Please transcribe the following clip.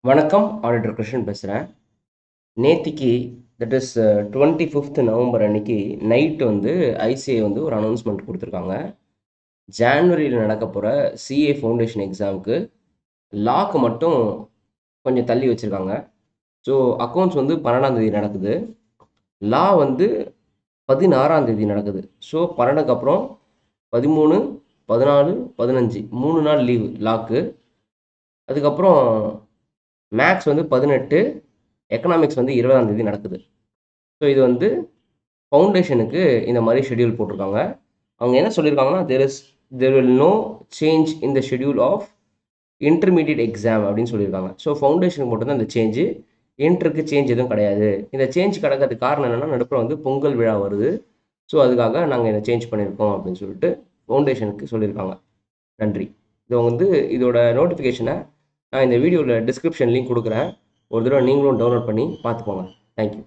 வணக்கம். ஆடிட்டர் கிருஷ்ணன் பேசுகிறேன். நேத்திக்கு தட் இஸ் 25th நவம்பர் அன்னைக்கு நைட் ஐசிஐ ஒரு அனௌன்ஸ்மெண்ட் கொடுத்துருக்காங்க. ஜான்வரியில் நடக்க போகிற சிஏ ஃபவுண்டேஷன் எக்ஸாமுக்கு லாக்கு மட்டும் கொஞ்சம் தள்ளி வச்சுருக்காங்க. ஸோ அக்கௌண்ட்ஸ் 12ஆம் தேதி நடக்குது. லா 16ஆம் தேதி நடக்குது. ஸோ 12க்கு அப்புறம் 13, 14, 15 3 நாள் லீவு லாக்கு. அதுக்கப்புறம் மேக்ஸ் 18, எக்கனாமிக்ஸ் 20ஆம் தேதி நடக்குது. ஸோ இது ஃபவுண்டேஷனுக்கு இந்த மாதிரி ஷெட்யூல் போட்டிருக்காங்க. அவங்க என்ன சொல்லியிருக்காங்கன்னா, there will no change in the schedule of intermediate exam அப்படின்னு சொல்லியிருக்காங்க. ஸோ ஃபவுண்டேஷனுக்கு மட்டும்தான் இந்த சேஞ்சு, இன்டருக்கு சேஞ்ச் எதுவும் கிடையாது. இந்த சேஞ்ச் கிடக்கிறதுக்கு காரணம் என்னென்னா, நடுப்புற பொங்கல் விழா வருது. ஸோ அதுக்காக நாங்கள் இதை சேஞ்ச் பண்ணியிருக்கோம் அப்படின்னு சொல்லிட்டு ஃபவுண்டேஷனுக்கு சொல்லியிருக்காங்க. நன்றி. இது இதோட நோட்டிஃபிகேஷனை நான் இந்த வீடியோவில் டிஸ்கிரிப்ஷன் லிங்க் கொடுக்குறேன். ஒரு தடவை நீங்களும் டவுன்லோட் பண்ணி பார்த்துக்கோங்க. தேங்க்யூ.